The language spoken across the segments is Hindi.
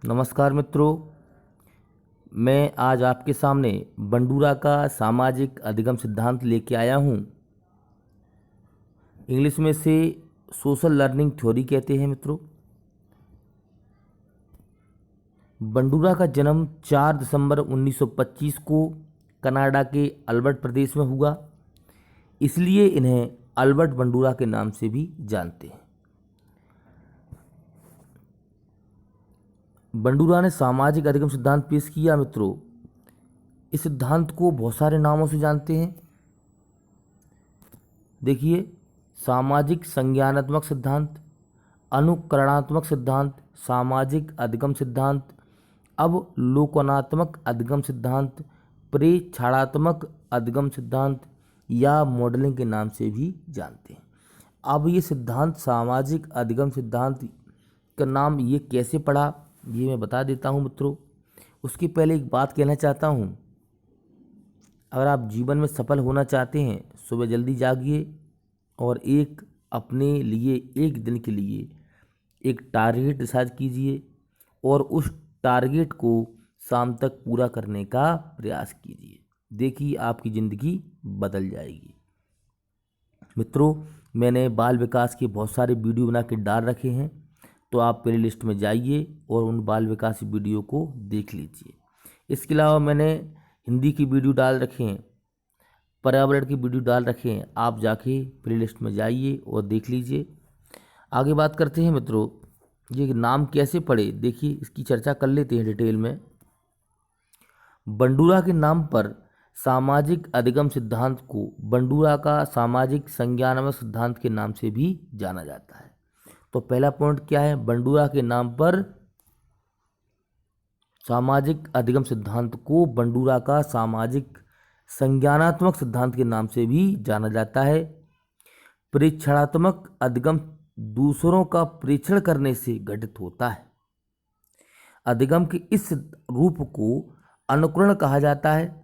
नमस्कार मित्रों, मैं आज आपके सामने बंडूरा का सामाजिक अधिगम सिद्धांत लेके आया हूँ। इंग्लिश में से सोशल लर्निंग थ्योरी कहते हैं। मित्रों, बंडूरा का जन्म 4 दिसंबर 1925 को कनाडा के अल्बर्ट प्रदेश में हुआ, इसलिए इन्हें अल्बर्ट बंडूरा के नाम से भी जानते हैं। बंडूरा ने सामाजिक अधिगम सिद्धांत पेश किया। मित्रों, इस सिद्धांत को बहुत सारे नामों से जानते हैं। देखिए, सामाजिक संज्ञानात्मक सिद्धांत, अनुकरणात्मक सिद्धांत, सामाजिक अधिगम सिद्धांत, अवलोकनात्मक अधिगम सिद्धांत, प्रेक्षणात्मक अधिगम सिद्धांत या मॉडलिंग के नाम से भी जानते हैं। अब ये सिद्धांत सामाजिक अधिगम सिद्धांत का नाम ये कैसे पड़ा, ये मैं बता देता हूँ। मित्रों, उसके पहले एक बात कहना चाहता हूँ। अगर आप जीवन में सफल होना चाहते हैं, सुबह जल्दी जागिए और अपने लिए एक दिन के लिए एक टारगेट डिसाइड कीजिए और उस टारगेट को शाम तक पूरा करने का प्रयास कीजिए। देखिए, आपकी ज़िंदगी बदल जाएगी। मित्रों, मैंने बाल विकास के बहुत सारे वीडियो बना के डाल रखे हैं, तो आप प्ले लिस्ट में जाइए और उन बाल विकास वीडियो को देख लीजिए। इसके अलावा मैंने हिंदी की वीडियो डाल रखे हैं, पर्यावरण की वीडियो डाल रखे हैं। आप जाके प्ले लिस्ट में जाइए और देख लीजिए। आगे बात करते हैं। मित्रों, ये नाम कैसे पड़े, देखिए इसकी चर्चा कर लेते हैं डिटेल में। बंडूरा के नाम पर सामाजिक अधिगम सिद्धांत को बंडूरा का सामाजिक संज्ञानात्मक सिद्धांत के नाम से भी जाना जाता है। तो पहला पॉइंट क्या है, बंडूरा के नाम पर सामाजिक अधिगम सिद्धांत को बंडूरा का सामाजिक संज्ञानात्मक सिद्धांत के नाम से भी जाना जाता है। प्रेक्षणात्मक अधिगम दूसरों का प्रेक्षण करने से घटित होता है। अधिगम के इस रूप को अनुकरण कहा जाता है।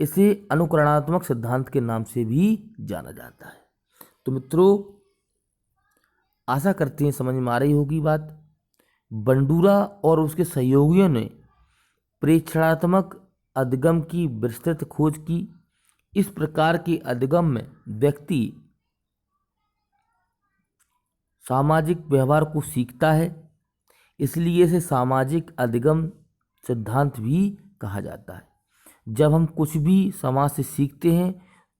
इसे अनुकरणात्मक सिद्धांत के नाम से भी जाना जाता है। तो मित्रों, आशा करते हैं समझ में आ रही होगी बात। बंडूरा और उसके सहयोगियों ने प्रेक्षणात्मक अधिगम की विस्तृत खोज की। इस प्रकार के अधिगम में व्यक्ति सामाजिक व्यवहार को सीखता है, इसलिए इसे सामाजिक अधिगम सिद्धांत भी कहा जाता है। जब हम कुछ भी समाज से सीखते हैं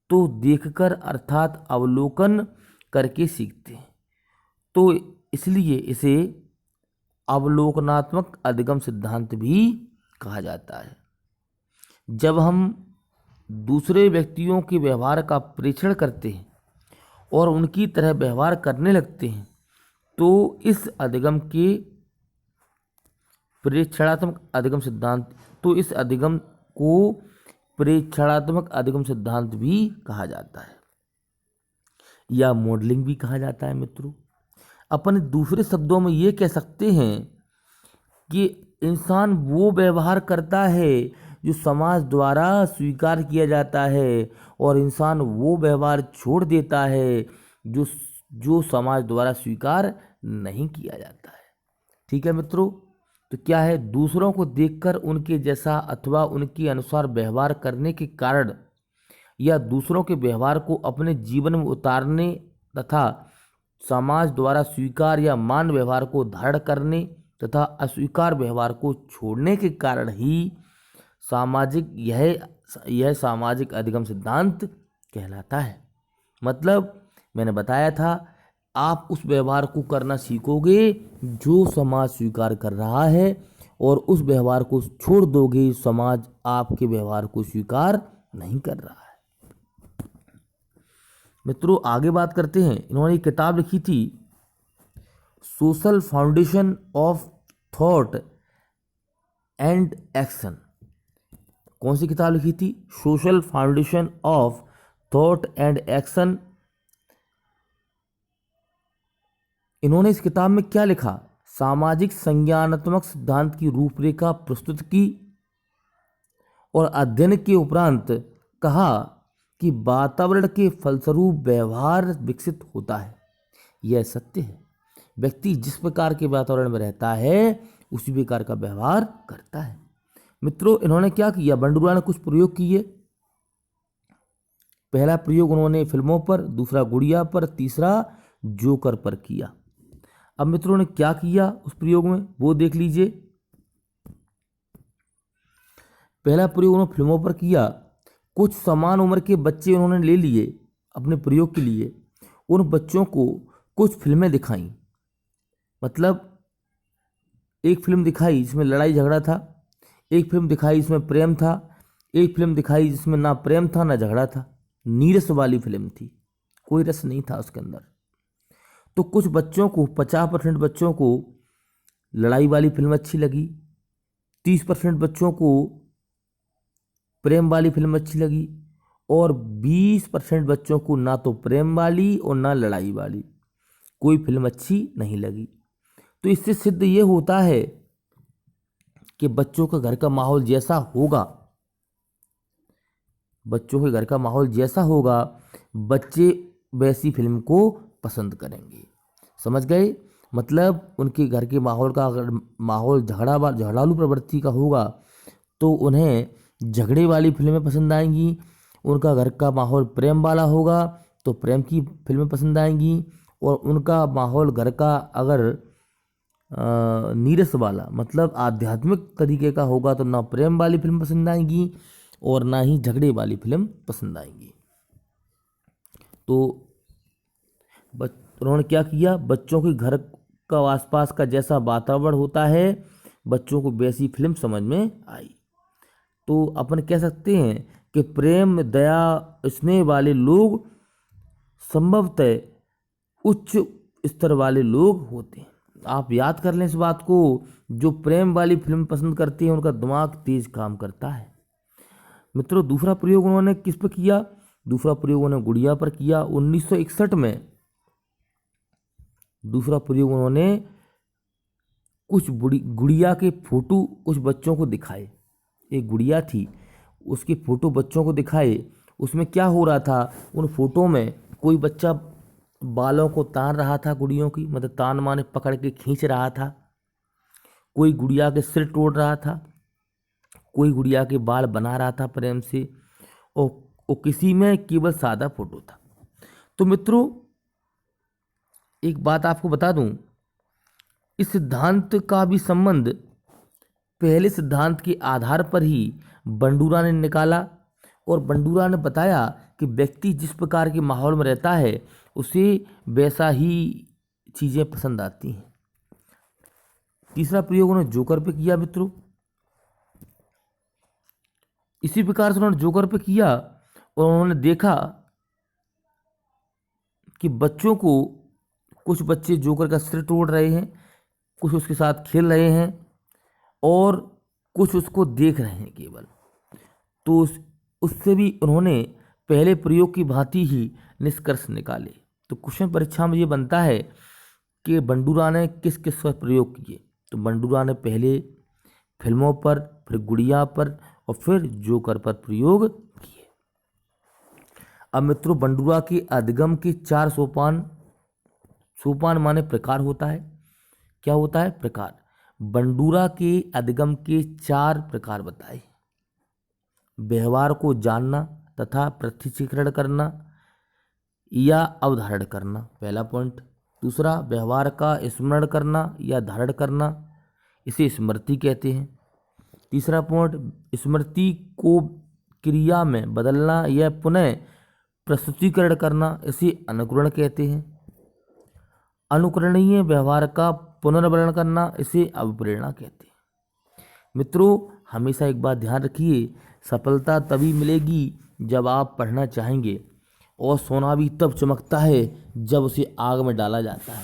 तो देखकर अर्थात अवलोकन करके सीखते हैं, तो इसलिए इसे अवलोकनात्मक अधिगम सिद्धांत भी कहा जाता है। जब हम दूसरे व्यक्तियों के व्यवहार का प्रेक्षण करते हैं और उनकी तरह व्यवहार करने लगते हैं, तो इस अधिगम के प्रेक्षणात्मक अधिगम सिद्धांत इस अधिगम को प्रेक्षणात्मक अधिगम सिद्धांत भी कहा जाता है या मॉडलिंग भी कहा जाता है। मित्रों, अपन दूसरे शब्दों में ये कह सकते हैं कि इंसान वो व्यवहार करता है जो समाज द्वारा स्वीकार किया जाता है और इंसान वो व्यवहार छोड़ देता है जो समाज द्वारा स्वीकार नहीं किया जाता है। ठीक है मित्रों, तो क्या है, दूसरों को देखकर उनके जैसा अथवा उनके अनुसार व्यवहार करने के कारण या दूसरों के व्यवहार को अपने जीवन में उतारने तथा समाज द्वारा स्वीकार या मान व्यवहार को धारण करने तथा अस्वीकार व्यवहार को छोड़ने के कारण ही यह सामाजिक अधिगम सिद्धांत कहलाता है। मतलब मैंने बताया था, आप उस व्यवहार को करना सीखोगे जो समाज स्वीकार कर रहा है और उस व्यवहार को छोड़ दोगे समाज आपके व्यवहार को स्वीकार नहीं कर रहा है। मित्रों, आगे बात करते हैं। इन्होंने एक किताब लिखी थी, social foundation of thought and action. कौन सी किताब लिखी थी? Social foundation of thought and action. इन्होंने इस किताब में क्या लिखा? सामाजिक संज्ञानात्मक सिद्धांत की रूपरेखा प्रस्तुत की और अध्ययन के उपरांत कहा कि वातावरण के फलस्वरूप व्यवहार विकसित होता है। यह सत्य है। व्यक्ति जिस प्रकार के वातावरण में रहता है उसी प्रकार का व्यवहार करता है। मित्रों, इन्होंने क्या किया, बंडूरा ने कुछ प्रयोग किए। पहला प्रयोग उन्होंने फिल्मों पर, दूसरा गुड़िया पर, तीसरा जोकर पर किया। अब मित्रों ने क्या किया उस प्रयोग में वो देख लीजिए। पहला प्रयोग उन्होंने फिल्मों पर किया। कुछ समान उम्र के बच्चे उन्होंने ले लिए अपने प्रयोग के लिए। उन बच्चों को कुछ फिल्में दिखाई, मतलब एक फिल्म दिखाई जिसमें लड़ाई झगड़ा था, एक फिल्म दिखाई जिसमें प्रेम था, एक फिल्म दिखाई जिसमें ना प्रेम था ना झगड़ा था, नीरस वाली फिल्म थी, कोई रस नहीं था उसके अंदर। तो कुछ बच्चों को, 50% बच्चों को लड़ाई वाली फिल्म अच्छी लगी, 30% बच्चों को प्रेम वाली फिल्म अच्छी लगी, और 20% बच्चों को ना तो प्रेम वाली और ना लड़ाई वाली कोई फिल्म अच्छी नहीं लगी। तो इससे सिद्ध ये होता है कि बच्चों के घर का माहौल जैसा होगा, बच्चों के घर का माहौल जैसा होगा, बच्चे वैसी फिल्म को पसंद करेंगे। समझ गए? मतलब उनके घर के माहौल का अगर माहौल झगड़ालू प्रवृत्ति का होगा तो उन्हें झगड़े वाली फिल्में पसंद आएंगी। उनका घर का माहौल प्रेम वाला होगा तो प्रेम की फिल्में पसंद आएंगी। और उनका माहौल घर का अगर नीरस वाला, मतलब आध्यात्मिक तरीके का होगा तो ना प्रेम वाली फिल्म पसंद आएंगी और ना ही झगड़े वाली फिल्म पसंद आएंगी। तो उन्होंने क्या किया, बच्चों के घर का आसपास का जैसा वातावरण होता है बच्चों को वैसी फिल्म समझ में आई। तो अपन कह सकते हैं कि प्रेम, दया, स्नेह वाले लोग संभवतः उच्च स्तर वाले लोग होते हैं। आप याद कर लें इस बात को, जो प्रेम वाली फिल्म पसंद करते हैं उनका दिमाग तेज काम करता है। मित्रों, दूसरा प्रयोग उन्होंने किस पर किया, दूसरा प्रयोग उन्होंने गुड़िया पर किया। 1961 में दूसरा प्रयोग उन्होंने कुछ गुड़िया के फोटो कुछ बच्चों को दिखाए। एक गुड़िया थी, उसके फोटो बच्चों को दिखाए। उसमें क्या हो रहा था, उन फोटो में कोई बच्चा बालों को तान रहा था गुड़ियों की, मतलब तान माने पकड़ के खींच रहा था, कोई गुड़िया के सिर तोड़ रहा था, कोई गुड़िया के बाल बना रहा था प्रेम से, और किसी में केवल सादा फोटो था। तो मित्रों, एक बात आपको बता दूं, इस सिद्धांत का भी संबंध पहले सिद्धांत के आधार पर ही बंडूरा ने निकाला। और बंडूरा ने बताया कि व्यक्ति जिस प्रकार के माहौल में रहता है उसे वैसा ही चीज़ें पसंद आती हैं। तीसरा प्रयोग उन्होंने जोकर पे किया। मित्रों, इसी प्रकार से उन्होंने जोकर पे किया और उन्होंने देखा कि बच्चों को, कुछ बच्चे जोकर का सिर तोड़ रहे हैं, कुछ उसके साथ खेल रहे हैं और कुछ उसको देख रहे हैं केवल। तो उससे भी उन्होंने पहले प्रयोग की भांति ही निष्कर्ष निकाले। तो क्वेश्चन परीक्षा में ये बनता है कि बंडूरा ने किस किस पर प्रयोग किए। तो बंडूरा ने पहले फिल्मों पर, फिर गुड़िया पर और फिर जोकर पर प्रयोग किए। अब मित्रों, बंडूरा के अधिगम के 4 सोपान माने प्रकार होता है। क्या होता है? प्रकार। बंडूरा के अधिगम के 4 प्रकार बताए। व्यवहार को जानना तथा प्रत्यक्षीकरण करना या अवधारण करना, पहला पॉइंट। दूसरा, व्यवहार का स्मरण करना या धारण करना, इसे स्मृति कहते हैं। तीसरा पॉइंट, स्मृति को क्रिया में बदलना या पुनः प्रस्तुतिकरण करना, इसे अनुकरण कहते हैं। अनुकरणीय व्यवहार का पुनर्वर्णन करना, इसे अभिप्रेरणा कहते हैं। मित्रों, हमेशा एक बात ध्यान रखिए, सफलता तभी मिलेगी जब आप पढ़ना चाहेंगे, और सोना भी तब चमकता है जब उसे आग में डाला जाता है।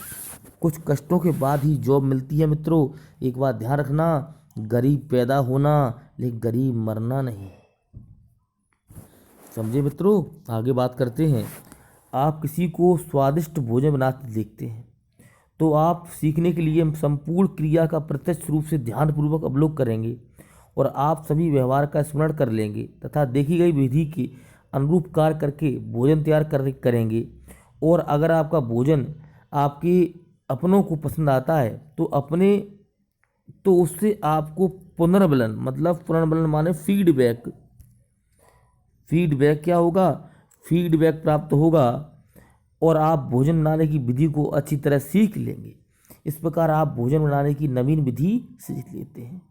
कुछ कष्टों के बाद ही जॉब मिलती है। मित्रों, एक बात ध्यान रखना, गरीब पैदा होना लेकिन गरीब मरना नहीं। समझे मित्रों? आगे बात करते हैं। आप किसी को स्वादिष्ट भोजन बनाते देखते हैं तो आप सीखने के लिए संपूर्ण क्रिया का प्रत्यक्ष रूप से ध्यानपूर्वक अवलोकन करेंगे और आप सभी व्यवहार का स्मरण कर लेंगे तथा देखी गई विधि के अनुरूप कार्य करके भोजन तैयार करेंगे। और अगर आपका भोजन आपके अपनों को पसंद आता है तो अपने तो उससे आपको पुनर्बलन, मतलब पुनर्बलन माने फीडबैक, फीडबैक क्या होगा, फीडबैक प्राप्त होगा और आप भोजन बनाने की विधि को अच्छी तरह सीख लेंगे। इस प्रकार आप भोजन बनाने की नवीन विधि सीख लेते हैं।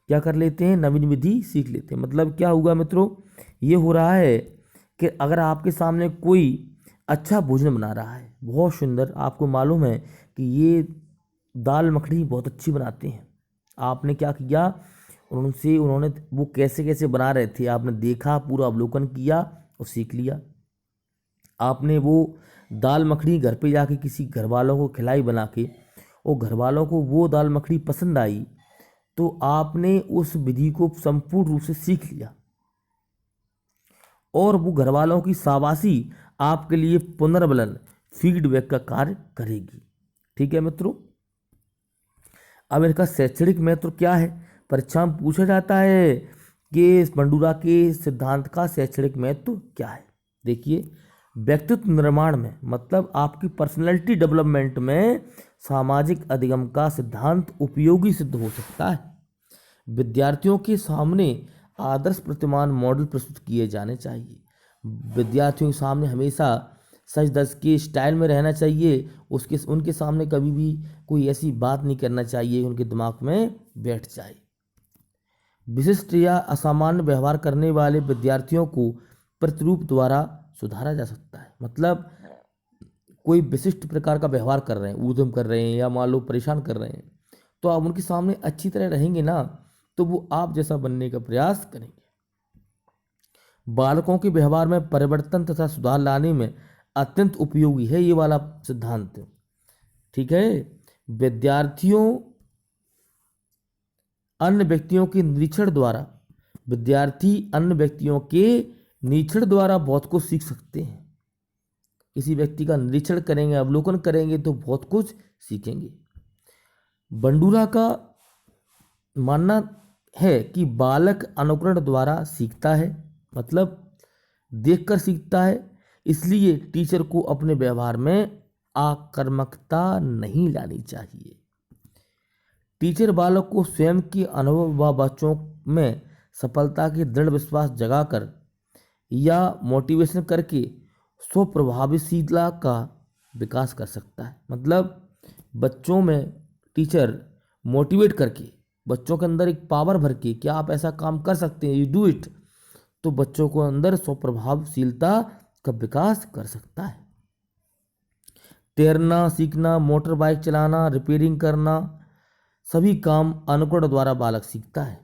क्या कर लेते हैं, नवीन विधि सीख लेते हैं। मतलब क्या हुआ मित्रों, ये हो रहा है कि अगर आपके सामने कोई अच्छा भोजन बना रहा है, बहुत सुंदर, आपको मालूम है कि ये दाल मखनी बहुत अच्छी बनाते हैं, आपने क्या किया, उन्होंने वो कैसे कैसे बना रहे थे आपने देखा, पूरा अवलोकन किया और सीख लिया। आपने वो दाल मखनी घर पे जाके किसी घर वालों को खिलाई बना के, और घर वालों को वो दाल मखनी पसंद आई, तो आपने उस विधि को संपूर्ण रूप से सीख लिया और वो घर वालों की शाबाशी आपके लिए पुनर्बलन, फीडबैक का कार्य करेगी। ठीक है मित्रों। अब इसका शैक्षणिक महत्व क्या है, परीक्षा में पूछा जाता है कि बंडूरा के सिद्धांत का शैक्षणिक महत्व क्या है। देखिए, व्यक्तित्व निर्माण में, मतलब आपकी पर्सनैलिटी डेवलपमेंट में सामाजिक अधिगम का सिद्धांत उपयोगी सिद्ध हो सकता है। विद्यार्थियों के सामने आदर्श प्रतिमान मॉडल प्रस्तुत किए जाने चाहिए। विद्यार्थियों के सामने हमेशा सच धज के स्टाइल में रहना चाहिए। उनके सामने कभी भी कोई ऐसी बात नहीं करना चाहिए उनके दिमाग में बैठ जाए। विशिष्ट या असामान्य व्यवहार करने वाले विद्यार्थियों को प्रतिरूप द्वारा सुधारा जा सकता है। मतलब कोई विशिष्ट प्रकार का व्यवहार कर रहे हैं, ऊधम कर रहे हैं या मान लो परेशान कर रहे हैं, तो आप उनके सामने अच्छी तरह रहेंगे ना, तो वो आप जैसा बनने का प्रयास करेंगे। बालकों के व्यवहार में परिवर्तन तथा सुधार लाने में अत्यंत उपयोगी है ये वाला सिद्धांत। ठीक है। विद्यार्थियों अन्य व्यक्तियों के निरीक्षण द्वारा, विद्यार्थी अन्य व्यक्तियों के निरीक्षण द्वारा बहुत कुछ सीख सकते हैं। किसी व्यक्ति का निरीक्षण करेंगे, अवलोकन करेंगे तो बहुत कुछ सीखेंगे। बंडूरा का मानना है कि बालक अनुकरण द्वारा सीखता है, मतलब देखकर सीखता है, इसलिए टीचर को अपने व्यवहार में आक्रामकता नहीं लानी चाहिए। टीचर बालक को स्वयं के अनुभव व बच्चों में सफलता की दृढ़ विश्वास जगाकर या मोटिवेशन करके स्वप्रभावशीलता का विकास कर सकता है। मतलब बच्चों में टीचर मोटिवेट करके, बच्चों के अंदर एक पावर भर के, क्या आप ऐसा काम कर सकते हैं, यू डू इट, तो बच्चों को अंदर स्वप्रभावशीलता का विकास कर सकता है। तैरना सीखना, मोटर बाइक चलाना, रिपेयरिंग करना, सभी काम अनुकरण द्वारा बालक सीखता है।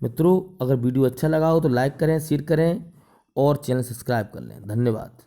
मित्रों, अगर वीडियो अच्छा लगा हो तो लाइक करें, शेयर करें और चैनल सब्सक्राइब कर लें। धन्यवाद।